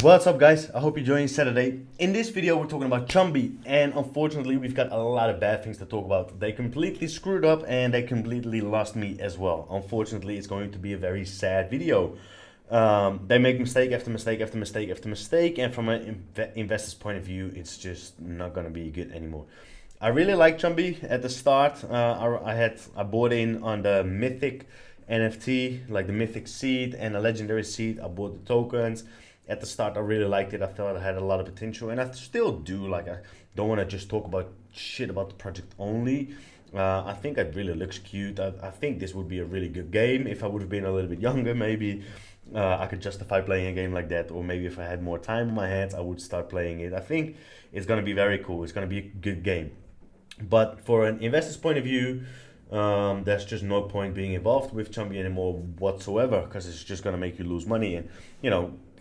What's up, guys? I hope you're enjoying Saturday. In this video we're talking about Chumbi, and unfortunately we've got a lot of bad things to talk about. They completely screwed up and they completely lost me as well. Unfortunately, it's going to be a very sad video. They make mistake after mistake after mistake after mistake, and from an investor's point of view, it's just not gonna be good anymore. I really like Chumbi at the start. I bought in on the Mythic NFT, like the Mythic seed and a legendary seed. I bought the tokens. At the start, I really liked it. I thought it had a lot of potential, and I still do. Like, I don't want to just talk about shit about the project only. I think it really looks cute. I think this would be a really good game. If I would have been a little bit younger, maybe I could justify playing a game like that. Or maybe if I had more time on my hands, I would start playing it. I think it's going to be very cool. It's going to be a good game. But for an investor's point of view, there's just no point being involved with Chumbi anymore whatsoever, because it's just going to make you lose money. And,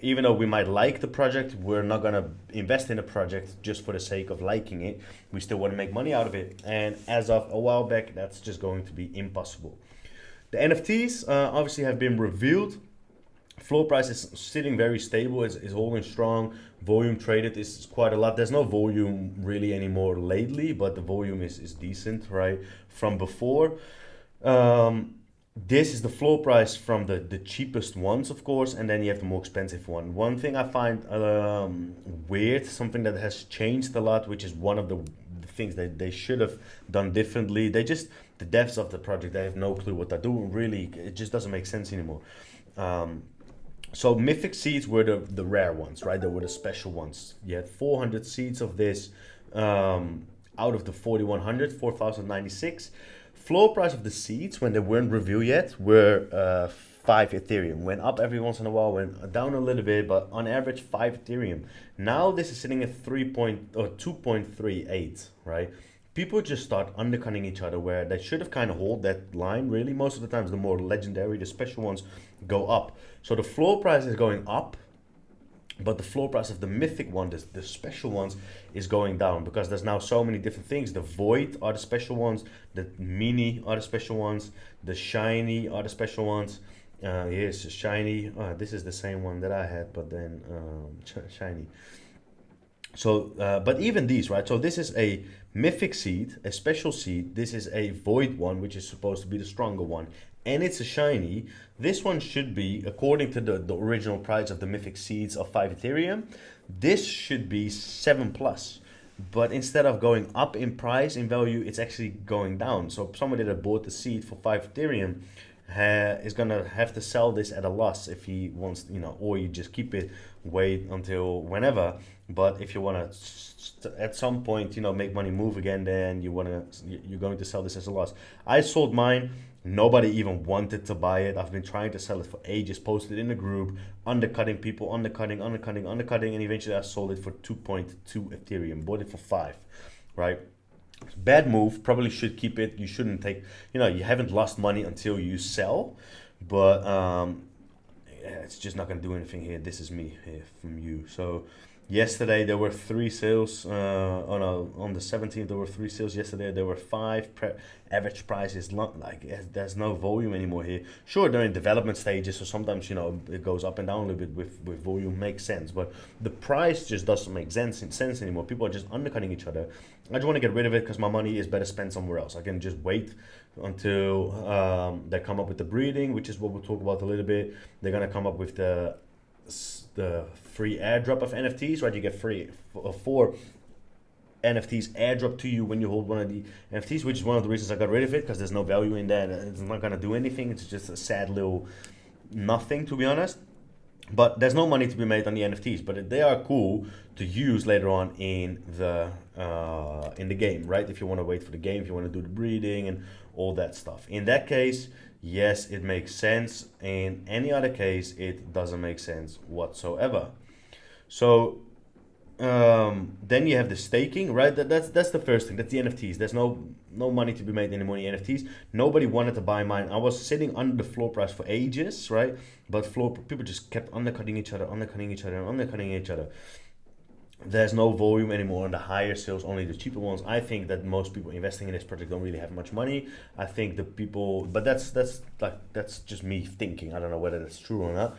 even though we might like the project, we're not going to invest in a project just for the sake of liking it. We still want to make money out of it. And as of a while back, that's just going to be impossible. The NFTs obviously have been revealed. Floor price is sitting very stable, is holding strong. Volume traded is quite a lot. There's no volume really anymore lately, but the volume is decent, right, from before. This is the floor price from the cheapest ones, of course, and then you have the more expensive one. One thing I find weird, something that has changed a lot, which is one of the things that they should have done differently. The devs of the project, they have no clue what they're doing, really. It just doesn't make sense anymore. So mythic seeds were the rare ones, right? They were the special ones. You had 400 seeds of this out of the 4,100, 4,096. Floor price of the seeds, when they weren't revealed yet, were 5 Ethereum. Went up every once in a while, went down a little bit, but on average 5 Ethereum. Now this is sitting at 2.38, right? People just start undercutting each other, where they should have kind of hold that line, really. Most of the times the more legendary, the special ones go up. So the floor price is going up, but the floor price of the mythic one, the special ones, is going down, because there's now so many different things. The void are the special ones, the mini are the special ones, the shiny are the special ones. Here's shiny. This is the same one that I had, but then shiny. So, but even these, right? So this is a mythic seed, a special seed. This is a void one, which is supposed to be the stronger one, and it's a shiny. This one should be, according to the original price of the mythic seeds of 5 Ethereum, this should be 7 plus. But instead of going up in price, in value, it's actually going down. So somebody that bought the seed for 5 Ethereum is gonna have to sell this at a loss if he wants, or you just keep it, wait until whenever. But if you want to at some point, make money move again, then you're going to sell this as a loss. I sold mine. Nobody even wanted to buy it. I've been trying to sell it for ages, posted in the group, undercutting people, undercutting, and eventually I sold it for 2.2 Ethereum. Bought it for 5, right? Bad move. Probably should keep it. You shouldn't take, you haven't lost money until you sell, but it's just not going to do anything here. This is me here from you. So yesterday there were 3 sales. On the 17th there were 3 sales. Yesterday there were 5. Average price is there's no volume anymore here. Sure, they're in development stages, so sometimes it goes up and down a little bit with volume. Makes sense, but the price just doesn't make sense anymore. People are just undercutting each other. I just want to get rid of it, because my money is better spent somewhere else. I can just wait until they come up with the breeding, which is what we'll talk about a little bit. They're gonna come up with the free airdrop of NFTs, right? You get free 4 NFTs airdrop to you when you hold one of the NFTs, which is one of the reasons I got rid of it, because there's no value in that. It's not gonna do anything. It's just a sad little nothing, to be honest. But there's no money to be made on the NFTs, but they are cool to use later on in the game, right? If you want to wait for the game, if you want to do the breeding and all that stuff. In that case, yes, it makes sense. In any other case, it doesn't make sense whatsoever. So then you have the staking, right? That's the first thing. That's the NFTs. There's no money to be made anymore in the NFTs. Nobody wanted to buy mine. I was sitting under the floor price for ages, right? But people just kept undercutting each other. There's no volume anymore on the higher sales, only the cheaper ones. I think that most people investing in this project don't really have much money. I think the people, but that's just me thinking. I don't know whether that's true or not.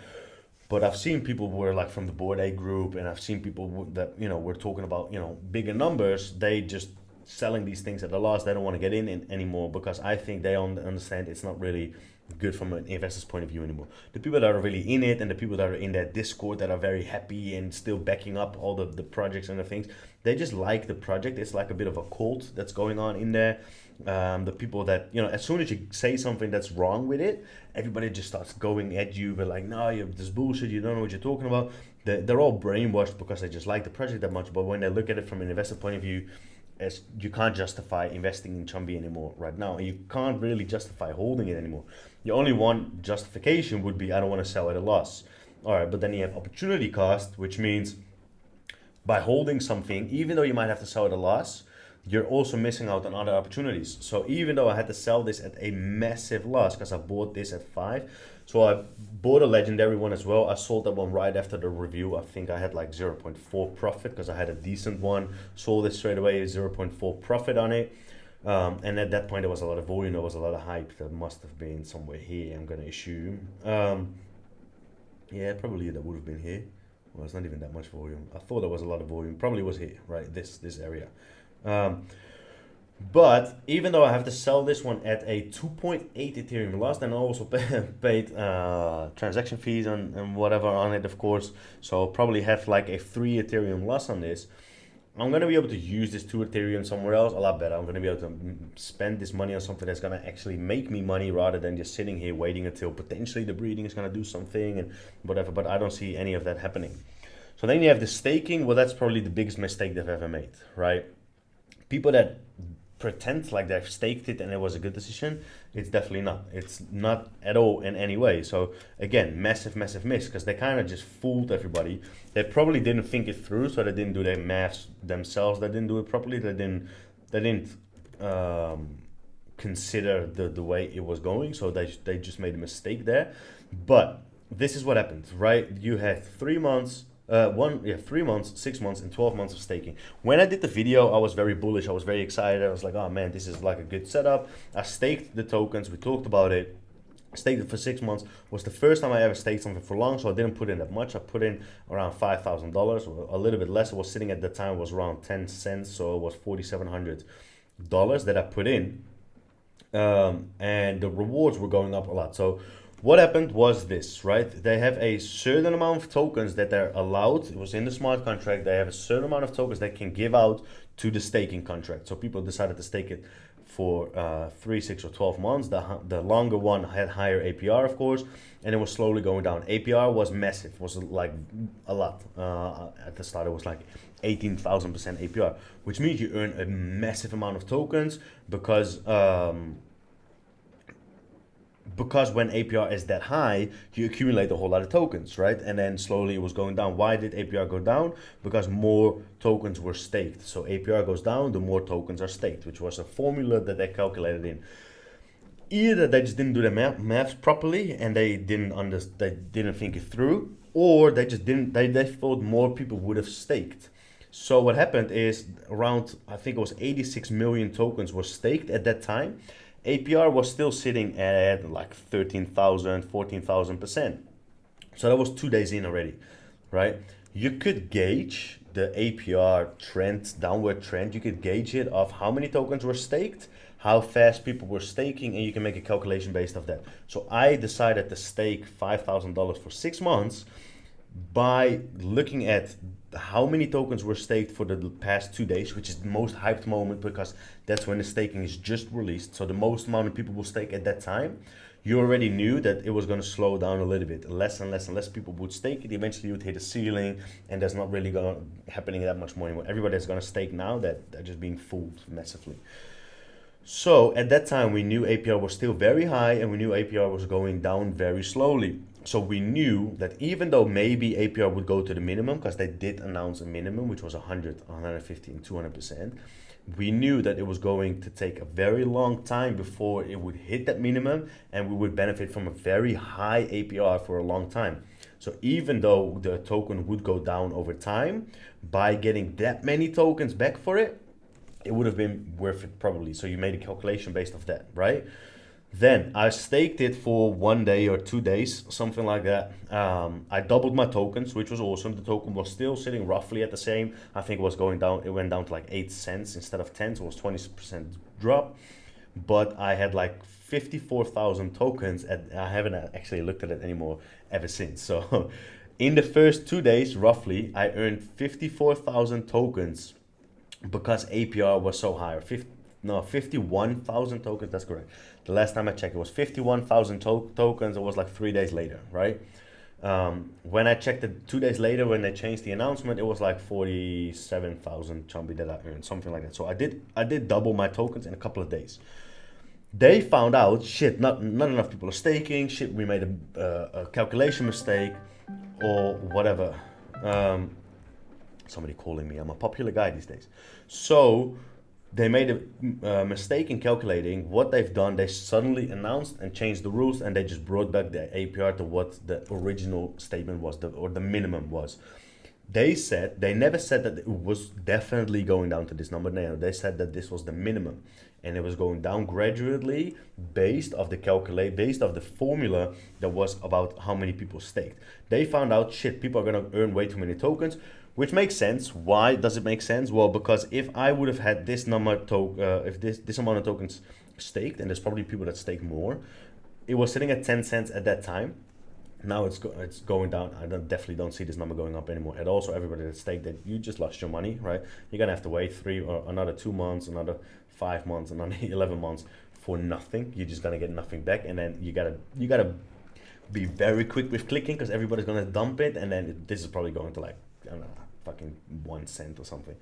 But I've seen people who are like from the Board A group, and I've seen people that we're talking about bigger numbers. They just selling these things at a loss. They don't want to get in anymore because I think they understand it's not really good from an investor's point of view anymore. The people that are really in it and the people that are in that Discord that are very happy and still backing up all the projects and the things, they just like the project. It's like a bit of a cult that's going on in there. The people that, as soon as you say something that's wrong with it, everybody just starts going at you. But like, no, you're this bullshit. You don't know what you're talking about. They're all brainwashed because they just like the project that much. But when they look at it from an investor point of view, as you can't justify investing in Chumbi anymore right now. You can't really justify holding it anymore. The only one justification would be, I don't want to sell at a loss. All right, but then you have opportunity cost, which means by holding something, even though you might have to sell at a loss, you're also missing out on other opportunities. So even though I had to sell this at a massive loss because I bought this at 5, so I bought a legendary one as well. I sold that one right after the review. I think I had like 0.4 profit because I had a decent one. Sold it straight away, 0.4 profit on it. And at that point there was a lot of volume, there was a lot of hype. That must have been somewhere here, I'm gonna assume. Yeah, probably that would have been here. Well, it's not even that much volume. I thought there was a lot of volume. Probably was here, right? This area. But even though I have to sell this one at a 2.8 Ethereum loss, then I also paid transaction fees and whatever on it, of course. So I'll probably have like a 3 Ethereum loss on this. I'm going to be able to use this 2 Ethereum somewhere else a lot better. I'm going to be able to spend this money on something that's going to actually make me money rather than just sitting here waiting until potentially the breeding is going to do something and whatever. But I don't see any of that happening. So then you have the staking. Well, that's probably the biggest mistake they've ever made, right? People that pretend like they've staked it and it was a good decision, it's definitely not. It's not at all in any way. So again, massive miss because they kind of just fooled everybody. They probably didn't think it through, so they didn't do their maths themselves. They didn't do it properly. They didn't consider the way it was going. So they just made a mistake there. But this is what happened, right? You had 3 months. 3 months, 6 months, and 12 months of staking. When I did the video, I was very bullish. I was very excited. I was like, oh man, this is like a good setup. I staked the tokens. We talked about it. Staked it for 6 months. Was the first time I ever staked something for long, so I didn't put in that much. I put in around $5,000, or a little bit less. It was sitting at the time, was around 10 cents, so it was $4,700 that I put in. And the rewards were going up a lot. So what happened was this, right? They have a certain amount of tokens that they're allowed. It was in the smart contract. They have a certain amount of tokens they can give out to the staking contract. So people decided to stake it for 3, 6, or 12 months. The longer one had higher APR, of course, and it was slowly going down. APR was massive, was like a lot. At the start, it was like 18,000% APR, which means you earn a massive amount of tokens because when APR is that high, you accumulate a whole lot of tokens, right? And then slowly it was going down. Why did APR go down? Because more tokens were staked. So APR goes down, the more tokens are staked, which was a formula that they calculated in. Either they just didn't do the maths properly and they didn't think it through, or they just didn't. They thought more people would have staked. So what happened is around, I think it was 86 million tokens were staked at that time. APR was still sitting at like 13,000, 14,000%. So that was 2 days in already, right? You could gauge the APR trend, downward trend. You could gauge it of how many tokens were staked, how fast people were staking, and you can make a calculation based off that. So I decided to stake $5,000 for 6 months by looking at how many tokens were staked for the past 2 days, which is the most hyped moment because that's when the staking is just released. So the most amount of people will stake at that time. You already knew that it was going to slow down a little bit. Less and less people would stake it. Eventually you'd hit a ceiling and there's not really happening that much more anymore. Everybody that's going to stake now, that they're just being fooled massively. So at that time we knew APR was still very high and we knew APR was going down very slowly. So we knew that even though maybe APR would go to the minimum, because they did announce a minimum, which was 100, 150, and 200%, we knew that it was going to take a very long time before it would hit that minimum and we would benefit from a very high APR for a long time. So even though the token would go down over time, by getting that many tokens back for it, it would have been worth it probably. So you made a calculation based off that, right? Then I staked it for 1 day or 2 days, something like that. I doubled my tokens, which was awesome. The token was still sitting roughly at the same. I think it was going down. It went down to like 8 cents instead of 10, so it was 20% drop. But I had like 54,000 tokens, and I haven't actually looked at it anymore ever since. So, in the first 2 days, roughly, I earned 54,000 tokens because APR was so high. 51,000 tokens, that's correct. The last time I checked, it was 51,000 tokens. It was like 3 days later, right? When I checked it 2 days later, when they changed the announcement, it was like 47,000 Chumbi that I earned, something like that. So I did double my tokens in a couple of days. They found out, shit, not enough people are staking. Shit, we made a calculation mistake, or whatever. Somebody calling me. I'm a popular guy these days. So they made a mistake in calculating what they've done. They suddenly announced and changed the rules, and they just brought back the APR to what the original statement was, or the minimum was. They never said that it was definitely going down to this number. No, they said that this was the minimum, and it was going down gradually based off the formula that was about how many people staked. They found out, shit, people are gonna earn way too many tokens, which makes sense. Why does it make sense? Well, because if I would have had this number if this amount of tokens staked, and there's probably people that stake more, it was sitting at 10 cents at that time. Now it's going down. I definitely don't see this number going up anymore at all. So everybody that staked that, you just lost your money, right? You're gonna have to wait another 2 months, another 5 months, another 11 months for nothing. You're just gonna get nothing back, and then you gotta be very quick with clicking because everybody's gonna dump it, and then this is probably going to like, I don't know, fucking 1 cent or something.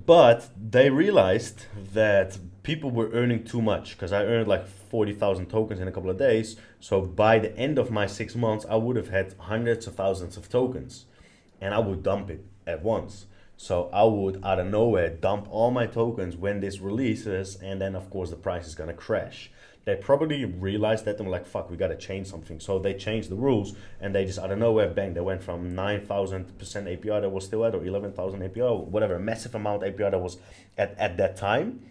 But they realized that people were earning too much because I earned like 40,000 tokens in a couple of days. So by the end of my 6 months, I would have had hundreds of thousands of tokens, and I would dump it at once. So I would, out of nowhere, dump all my tokens when this releases, and then of course the price is gonna crash. They probably realized that and were like, fuck, we gotta change something. So they changed the rules, and they just, out of nowhere, bang, they went from 9,000% APR that was still at, or 11,000 APR, whatever, a massive amount APR that was at that time.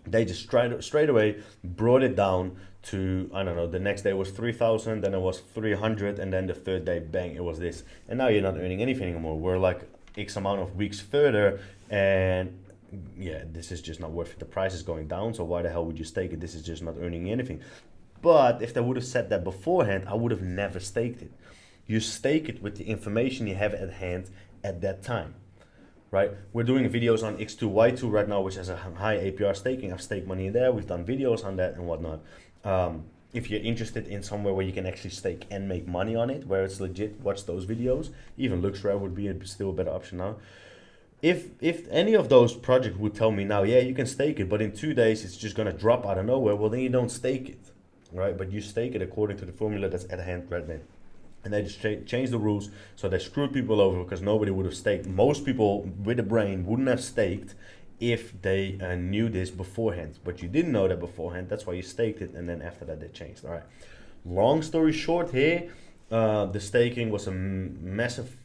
They just straight away brought it down to, I don't know, the next day was 3,000, then it was 300, and then the third day, bang, it was this. And now you're not earning anything anymore. We're like X amount of weeks further, and yeah, this is just not worth it. The price is going down, so why the hell would you stake it? This is just not earning anything. But if they would have said that beforehand, I would have never staked it. You stake it with the information you have at hand at that time, right? We're doing videos on X2Y2 right now, which has a high APR staking. I've staked money in there. We've done videos on that and whatnot. If you're interested in somewhere where you can actually stake and make money on it, where it's legit, watch those videos. Even LuxRare would be still a better option now. If any of those projects would tell me now, yeah, you can stake it, but in 2 days it's just gonna drop out of nowhere, well then you don't stake it, right? But you stake it according to the formula that's at hand right now. And they just changed the rules, so they screwed people over because nobody would have staked. Most people with a brain wouldn't have staked if they knew this beforehand. But you didn't know that beforehand, that's why you staked it, and then after that they changed. All right. Long story short here, the staking was a massive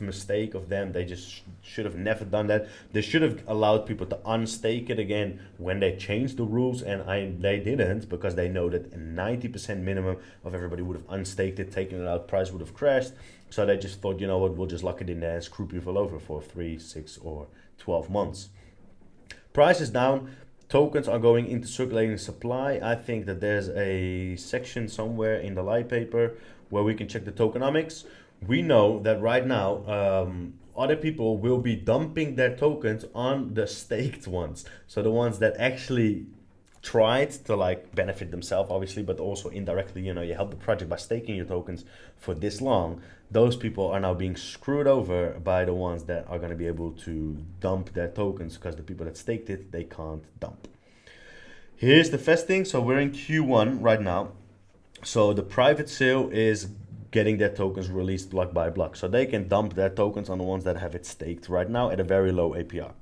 mistake of them. They just should have never done that. They should have allowed people to unstake it again when they changed the rules, and they didn't, because they know that a 90% minimum of everybody would have unstaked it, taken it out, price would have crashed. So they just thought, you know what, we'll just lock it in there and screw people over for 3, 6, or 12 months. Price is down. Tokens are going into circulating supply. I think that there's a section somewhere in the light paper where we can check the tokenomics. We know that right now, other people will be dumping their tokens on the staked ones. So the ones that actually tried to like benefit themselves, obviously, but also indirectly, you help the project by staking your tokens for this long. Those people are now being screwed over by the ones that are going to be able to dump their tokens, because the people that staked it, they can't dump. Here's the vesting. So we're in Q1 right now. So the private sale is getting their tokens released block by block. So they can dump their tokens on the ones that have it staked right now at a very low APR.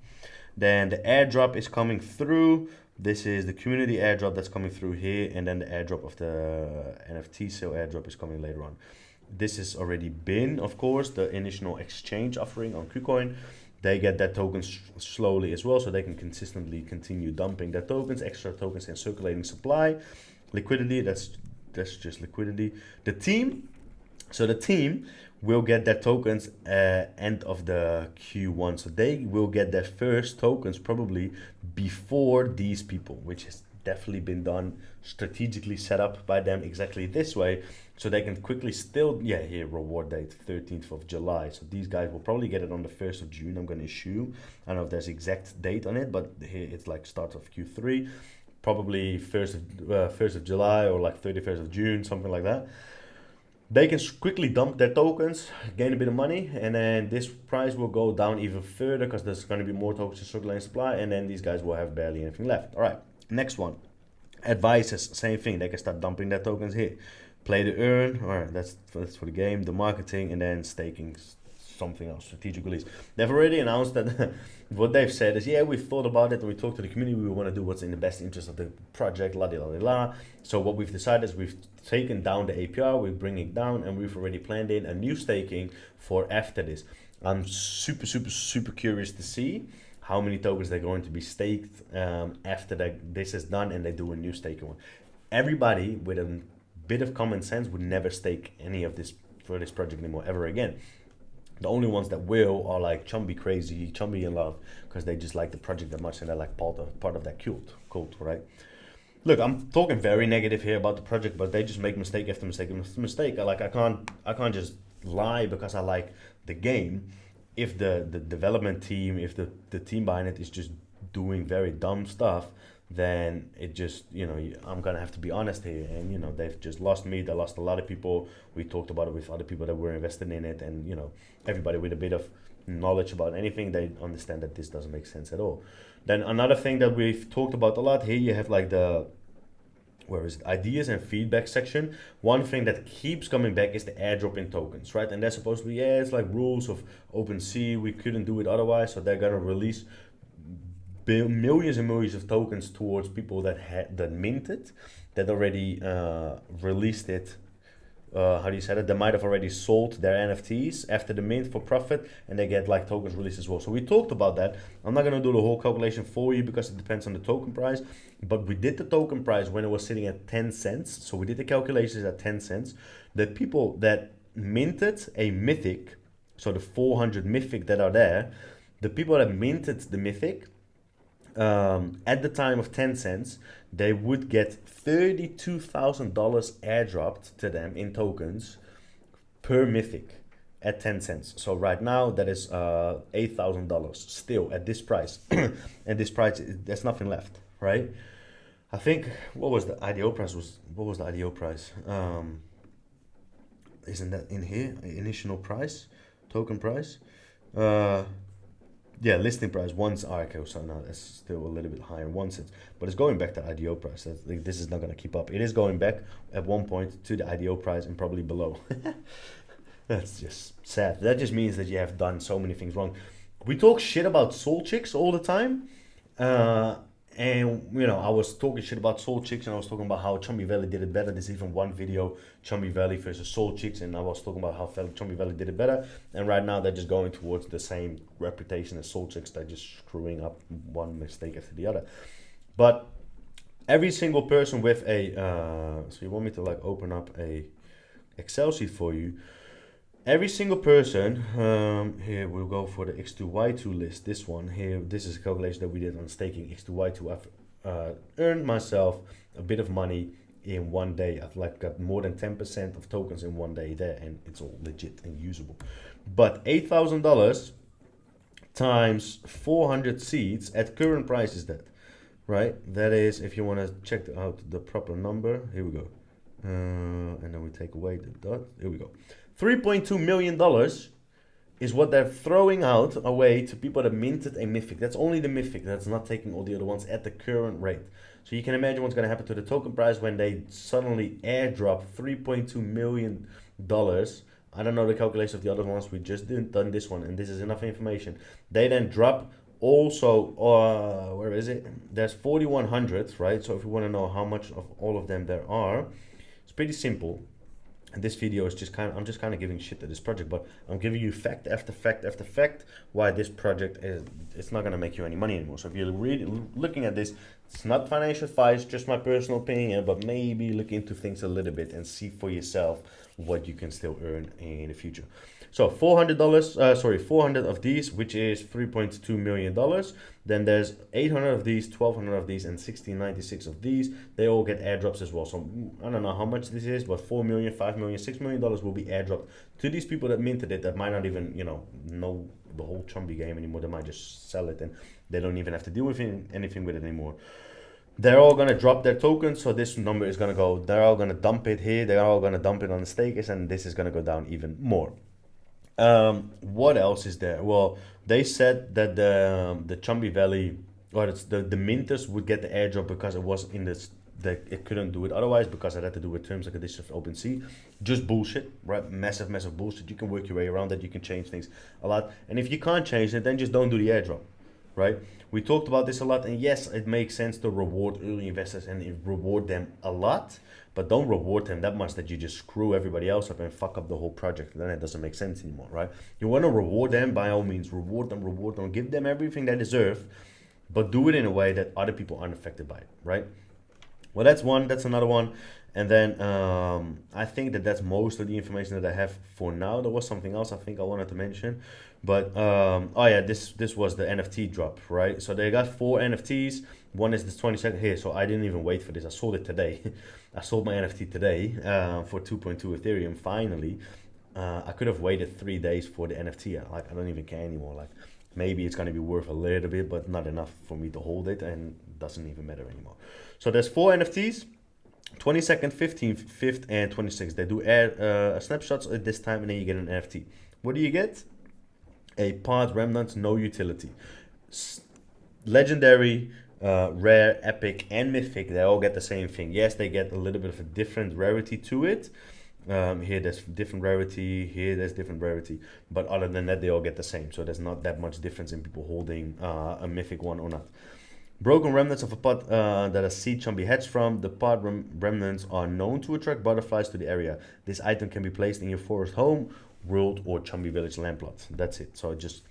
Then the airdrop is coming through. This is the community airdrop that's coming through here. And then the airdrop of the NFT sale airdrop is coming later on. This has already been, of course, the initial exchange offering on KuCoin. they get their tokens slowly as well, so they can consistently continue dumping their tokens, extra tokens and circulating supply. Liquidity, that's just liquidity. The team will get their tokens end of the Q1. So they will get their first tokens probably before these people, which has definitely been done, strategically set up by them exactly this way. So they can quickly still, here, reward date 13th of July. So these guys will probably get it on the 1st of June, I'm going to assume. I don't know if there's exact date on it, but here it's like start of Q3. Probably 1st of July or like 31st of June, something like that. They can quickly dump their tokens, gain a bit of money, and then this price will go down even further because there's going to be more tokens to circulating supply, and then these guys will have barely anything left. All right, next one. Advisors, same thing. They can start dumping their tokens here. Play to earn, all right, that's for the game. The marketing, and then staking, something else, strategic release. They've already announced that what they've said is, we've thought about it and we talked to the community. We want to do what's in the best interest of the project, la di la di la. So what we've decided is we've taken down the APR, we're bringing it down, and we've already planned in a new staking for after this. I'm super curious to see how many tokens they're going to be staked after this is done and they do a new staking one. Everybody with a bit of common sense would never stake any of this for this project anymore ever again. The only ones that will are like Chumbi crazy, Chumbi in love, because they just like the project that much and they're like part of that cult, right? Look, I'm talking very negative here about the project, but they just make mistake after mistake after mistake. Like I can't just lie because I like the game. If the development team, if the team behind it is just doing very dumb stuff, then it just, I'm gonna have to be honest here. And they've just lost me. They lost a lot of people. We talked about it with other people that were invested in it, and everybody with a bit of knowledge about anything, they understand that this doesn't make sense at all. Then another thing that we've talked about a lot here, you have like the ideas and feedback section. One thing that keeps coming back is the airdrop in tokens, right? And they're supposed to be, it's like rules of OpenSea. We couldn't do it otherwise, so they're gonna release millions and millions of tokens towards people that minted, that already released it. How do you say that? They might have already sold their NFTs after the mint for profit, and they get like tokens released as well. So we talked about that. I'm not gonna do the whole calculation for you because it depends on the token price, but we did the token price when it was sitting at 10 cents. So we did the calculations at 10 cents. The people that minted a mythic, so the 400 mythic that are there, the people that minted the mythic, at the time of 10 cents, they would get $32,000 airdropped to them in tokens per mythic at 10 cents. So right now that is $8,000 still at this price. At this price, there's nothing left, right? I think, what was the IDO price? Isn't that in here? Initial price, token price? Listing price once RKO, so now that's still a little bit higher, 1 cent, but it's going back to IDO price. This is not going to keep up. It is going back at one point to the IDO price and probably below. That's just sad. That just means that you have done so many things wrong. We talk shit about soul chicks all the time. And I was talking shit about Soul Chicks, and I was talking about how Chumbi Valley did it better. There's even one video, Chumbi Valley versus Soul Chicks, and I was talking about how Chumbi Valley did it better. And right now they're just going towards the same reputation as Soul Chicks. They're just screwing up one mistake after the other. But every single person with a so you want me to like open up a Excel sheet for you. Every single person, here we'll go for the X2Y2 list, this one here, this is a calculation that we did on staking X2Y2. I've earned myself a bit of money in one day. I've like got more than 10% of tokens in one day there, and it's all legit and usable. But $8,000 times 400 seeds at current price is that, right? That is, if you want to check out the proper number, here we go. And then we take away the dot, here we go. $3.2 million is what they're throwing out away to people that minted a mythic. That's only the mythic. That's not taking all the other ones at the current rate. So you can imagine what's going to happen to the token price when they suddenly airdrop $3.2 million. I don't know the calculation of the other ones. We just done this one, and this is enough information. They then drop also, where is it? There's 4,100, right? So if you want to know how much of all of them there are, it's pretty simple. And this video is just I'm just kind of giving shit to this project, but I'm giving you fact after fact after fact why this project is, it's not gonna make you any money anymore. So if you're really looking at this, it's not financial advice, just my personal opinion, but maybe look into things a little bit and see for yourself what you can still earn in the future. So $400, 400 of these, which is $3.2 million. Then there's 800 of these, 1200 of these, and 1696 of these. They all get airdrops as well. So I don't know how much this is, but 4 million, 5 million, $6 million will be airdropped to these people that minted it, that might not even, know the whole Chumbi game anymore. They might just sell it and they don't even have to deal with anything with it anymore. They're all going to drop their tokens, so this number is going to go, they're all going to dump it here, they're all going to dump it on the stakers, and this is going to go down even more. What else is there? Well, they said that the Chumbi Valley, or the minters would get the airdrop because it was in this, that it couldn't do it otherwise because it had to do with terms and conditions of OpenSea. Just bullshit, right? Massive bullshit. You can work your way around that. You can change things a lot. And if you can't change it, then just don't do the airdrop, right? We talked about this a lot, and yes, it makes sense to reward early investors and reward them a lot, but don't reward them that much that you just screw everybody else up and fuck up the whole project. Then it doesn't make sense anymore, right? You want to reward them, by all means, reward them, give them everything they deserve, but do it in a way that other people aren't affected by it, right? Well, that's one. That's another one. And then I think that's most of the information that I have for now. There was something else I think I wanted to mention. But, oh yeah, this was the NFT drop, right? So they got 4 NFTs. One is this 22nd here. So I didn't even wait for this. I sold it today. I sold my NFT today for 2.2 Ethereum, finally. I could have waited 3 days for the NFT. I don't even care anymore. Like, maybe it's going to be worth a little bit, but not enough for me to hold it, and it doesn't even matter anymore. So there's 4 NFTs, 22nd, 15th, 5th, and 26th. They do add snapshots at this time, and then you get an NFT. What do you get? A pod, remnant, no utility. Legendary, rare, epic, and mythic, they all get the same thing. Yes, they get a little bit of a different rarity to it. Here there's different rarity, here there's different rarity, but other than that they all get the same, so there's not that much difference in people holding a mythic one or not. Broken remnants of a pod that a CHMB hatched from. The pod remnants are known to attract butterflies to the area. This item can be placed in your forest home, world, or Chumbi village land plot. That's it. So it just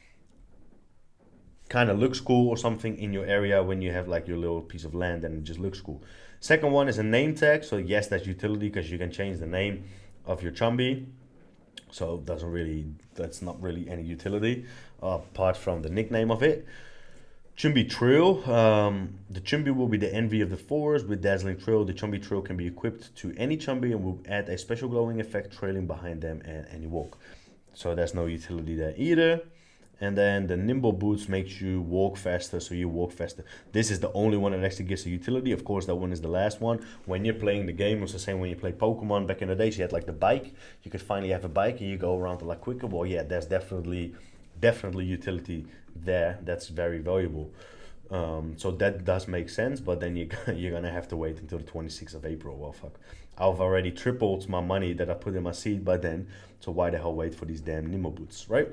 kind of looks cool or something in your area when you have like your little piece of land, and it just looks cool. Second one is a name tag. So yes, that's utility because you can change the name of your Chumbi. So that's not really any utility apart from the nickname of it. Chumbi Trail. The Chumbi will be the envy of the forest with dazzling trail. The Chumbi Trail can be equipped to any Chumbi and will add a special glowing effect trailing behind them and you walk. So there's no utility there either. And then the nimble boots makes you walk faster, so you walk faster. This is the only one that actually gives a utility. Of course, that one is the last one. When you're playing the game, it's the same when you play Pokemon. Back in the days, you had like the bike. You could finally have a bike and you go around a lot quicker. Well, yeah, there's definitely utility there. That's very valuable. So that does make sense, but then you're gonna have to wait until the 26th of April. Well, fuck. I've already tripled my money that I put in my seed by then. So why the hell wait for these damn nimble boots, right?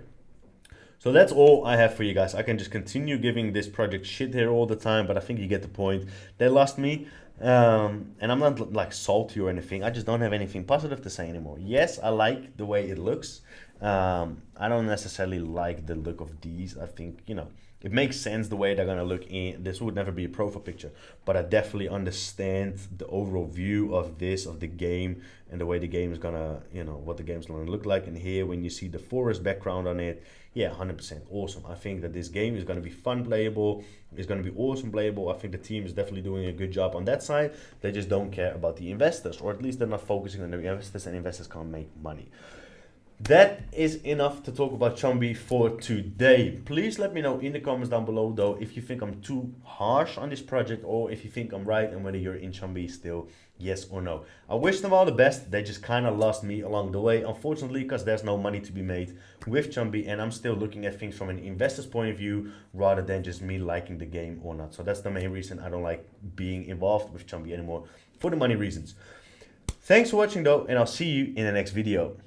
So that's all I have for you guys. I can just continue giving this project shit here all the time, but I think you get the point. They lost me, and I'm not like salty or anything. I just don't have anything positive to say anymore. Yes, I like the way it looks. I don't necessarily like the look of these. I think, it makes sense the way they're going to look in. This would never be a profile picture, but I definitely understand the overall view of the game and the way the game is going to, what the game's going to look like. And here, when you see the forest background on it, yeah, 100% awesome. I think that this game is going to be fun playable. It's going to be awesome playable. I think the team is definitely doing a good job on that side. They just don't care about the investors, or at least they're not focusing on the investors, and investors can't make money. That is enough to talk about Chumbi for today. Please let me know in the comments down below, though, if you think I'm too harsh on this project or if you think I'm right and whether you're in Chumbi still, yes or no. I wish them all the best. They just kind of lost me along the way, unfortunately, because there's no money to be made with Chumbi, and I'm still looking at things from an investor's point of view rather than just me liking the game or not. So that's the main reason I don't like being involved with Chumbi anymore, for the money reasons. Thanks for watching, though, and I'll see you in the next video.